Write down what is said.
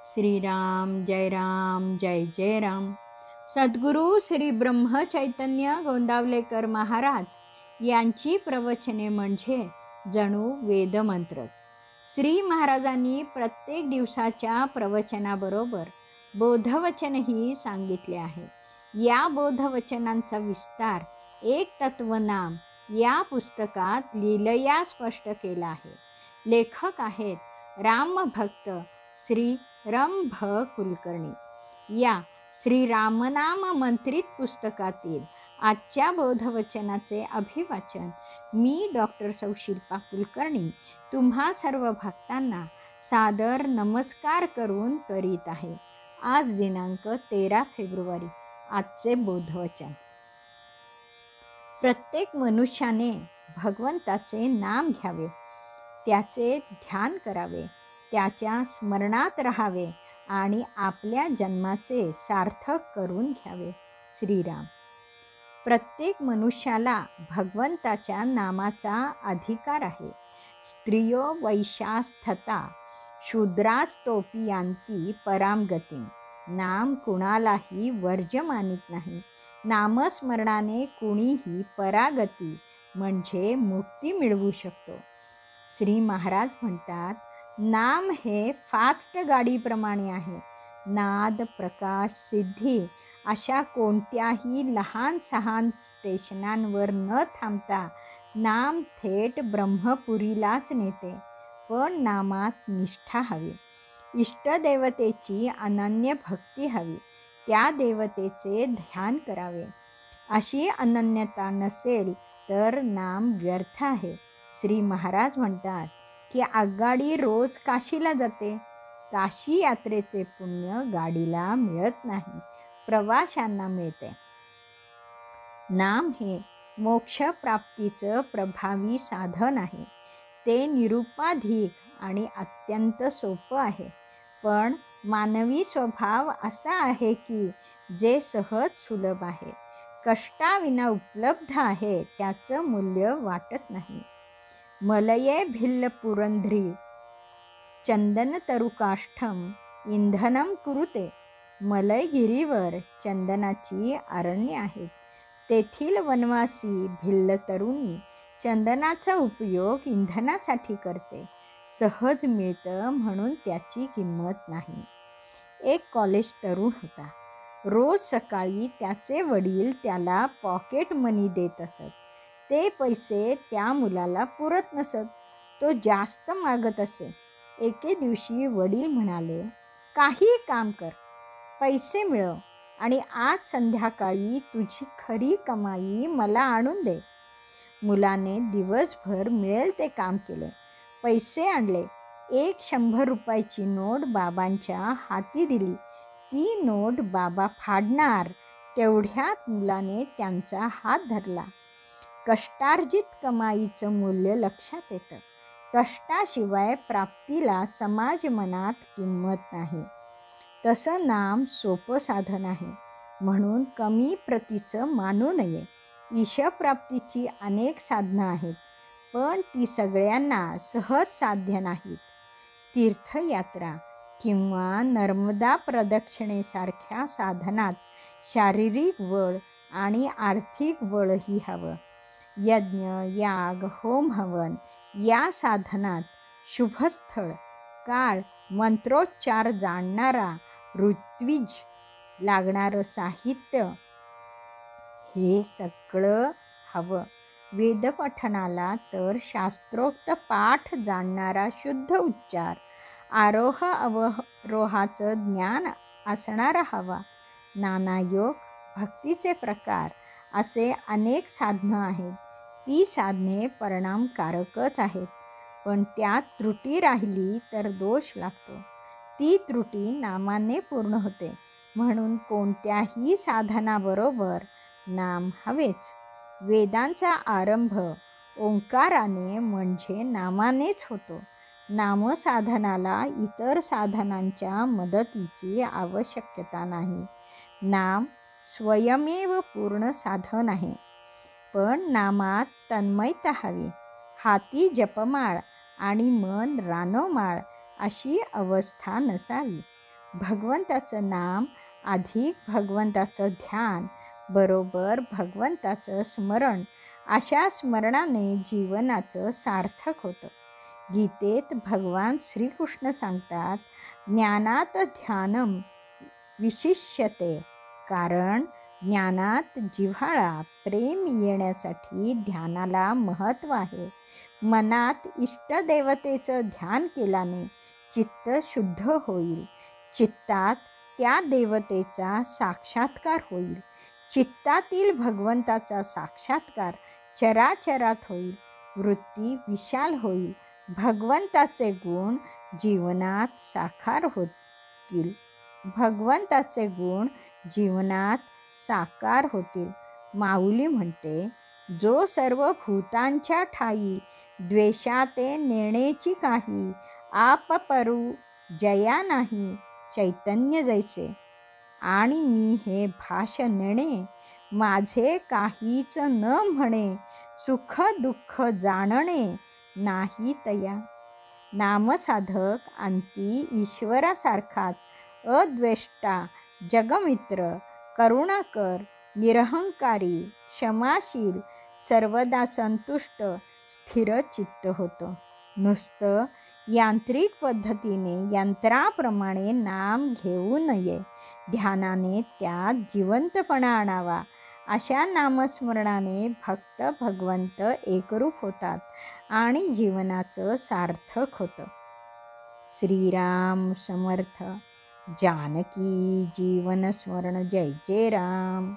श्रीराम जय जय राम. सद्गुरू श्री ब्रह्म चैतन्य गोंदावलेकर महाराज यांची प्रवचने म्हणजे जणू वेदमंत्रच. श्री महाराजांनी प्रत्येक दिवसाच्या प्रवचनाबरोबर बोधवचनही सांगितले आहे. या बोधवचनांचा विस्तार एक तत्वनाम या पुस्तकात लीलया स्पष्ट केला आहे. लेखक आहेत रामभक्त श्री रंभ कुलकर्णी. या श्री रामनाम मंत्रित पुस्तकातील आजच्या बोधवचनाचे अभिवाचन मी डॉक्टर सौ शिल्पा कुलकर्णी तुम्हा सर्व भक्तांना सादर नमस्कार करून करीत आहे. आज दिनांक 13 फेब्रुवारी. आजचे बोधवचन. प्रत्येक मनुष्याने भगवंताचे नाम घ्यावे, त्याचे ध्यान करावे, त्याच्या स्मरणात राहावे आणि आपल्या जन्माचे सार्थक करून घ्यावे. श्रीराम. प्रत्येक मनुष्याला भगवंताच्या नामाचा अधिकार आहे. स्त्रियो वैशास्थता शूद्रास्तोपी यांती पराम गतिम. नाम कुणालाही वर्ज्य मानित नाही. नामस्मरणाने कुणीही परागती म्हणजे मुक्ती मिळवू शकतो. श्री महाराज म्हणतात, नाम हे फास्ट गाडीप्रमाणे आहे. नाद, प्रकाश, सिद्धी अशा कोणत्याही लहान सहान स्टेशनांवर न थांबता नाम थेट ब्रह्मपुरीलाच नेते. पण नामात निष्ठा हवी. इष्टदेवतेची अनन्य भक्ती हवी. त्या देवतेचे ध्यान करावे. अशी अनन्यता नसेल तर नाम व्यर्थ आहे. श्री महाराज म्हणतात की आगगाडी रोज काशीला जाते. काशी यात्रेचे पुण्य गाडीला मिळत नाही, प्रवाशांना मिळते. नाम हे मोक्षप्राप्तीचं प्रभावी साधन आहे. ते निरुपाधिक आणि अत्यंत सोपं आहे. पण मानवी स्वभाव असा आहे की जे सहज सुलभ आहे, कष्टाविना उपलब्ध आहे, त्याचं मूल्य वाटत नाही. मलये भिल्ल पुरंध्री चंदन तरुकाष्ठम इंधनम कुरुते. मलयगिरीवर चंदनाची अरण्ये आहेत. तेथील वनवासी भिल्ल तरुणी चंदनाचा उपयोग इंधनासाठी करते. सहज मिळतं म्हणून त्याची किंमत नाही. एक कॉलेज तरुण होता. रोज सकाळी त्याचे वडील त्याला पॉकेट मनी देत असत. ते पैसे त्या मुलाला पुरत नसत. तो जास्त मागत असे. एके दिवशी वडील म्हणाले, काही काम कर, पैसे मिळव आणि आज संध्याकाळी तुझी खरी कमाई मला आणून दे. मुलाने दिवसभर मिळेल ते काम केले. पैसे आणले. एक 100 रुपयाची नोट बाबांच्या हाती दिली. ती नोट बाबा फाडणार तेवढ्यात मुलाने त्यांचा हात धरला. कष्टार्जित कमाईचं मूल्य लक्षात येतं. कष्टाशिवाय प्राप्तीला समाज मनात किंमत नाही. तसं नाम सोपं साधन आहे, म्हणून कमी प्रतीचं मानू नये. ईशप्राप्तीची अनेक साधनं आहेत, पण ती सगळ्यांना सहज साध्य नाहीत. तीर्थयात्रा किंवा नर्मदा प्रदक्षिणेसारख्या साधनात शारीरिक बळ आणि आर्थिक बळही हवं. यज्ञ, याग, होम हवन या साधनात शुभस्थळ, काळ, मंत्रोच्चार जाणणारा ऋत्विज, लागणारं साहित्य हे सगळं हवं. वेदपठणाला तर शास्त्रोक्त पाठ जाणणारा शुद्ध उच्चार, आरोह अवरोहाचं ज्ञान असणारा हवा. नानायोग, भक्तीचे प्रकार असे अनेक साधनं आहेत. ती साधने परिणामकारकच आहेत, पण त्यात त्रुटी राहिली तर दोष लागतो. ती त्रुटी नामाने पूर्ण होते. म्हणून कोणत्याही साधनाबरोबर नाम हवेच. वेदांचा आरंभ ओंकाराने म्हणजे नामानेच होतो. नामसाधनाला इतर साधनांच्या मदतीची आवश्यकता नाही. नाम स्वयमेव पूर्ण साधन आहे. पण नामात तन्मयता हवी. हाती जपमाळ आणि मन रानोमाळ अशी अवस्था नसावी. भगवंताचं नाम अधिक भगवंताचं ध्यान बरोबर भगवंताचं स्मरण अशा स्मरणाने जीवनाचं सार्थक होतं. गीतेत भगवान श्रीकृष्ण सांगतात, ज्ञानात ध्यानम विशिष्यते. कारण ज्ञानात जिव्हाळा प्रेम येण्यासाठी ध्यानाला महत्त्व आहे. मनात इष्टदेवतेचं ध्यान केल्याने चित्त शुद्ध होईल. चित्तात त्या देवतेचा साक्षात्कार होईल. चित्तातील भगवंताचा साक्षात्कार चराचरात होईल. वृत्ती विशाल होईल. भगवंताचे गुण जीवनात साकार होतील. भगवंताचे गुण जीवनात साकार होतील. माऊली म्हणते, जो सर्व भूतांच्या ठाई द्वेषाते नेणेची काही, आप परू जया नाही चैतन्य जैसे. आणि मी हे भाष नेणे माझे काहीच न म्हणे, सुख दुःख जाणणे नाही तया. नामसाधक अंती ईश्वरासारखाच अद्वेष्टा, जगमित्र, करुणाकर, निरहंकारी, क्षमाशील, सर्वदा संतुष्ट, स्थिर चित्त होतं. नुसतं यांत्रिक पद्धतीने यंत्राप्रमाणे नाम घेऊ नये. ध्यानाने त्यात जिवंतपणा आणावा. अशा नामस्मरणाने भक्त भगवंत एकरूप होतात आणि जीवनाचं सार्थक होतं. श्रीराम समर्थ. जानकी जीवन स्मरण. जय जय राम.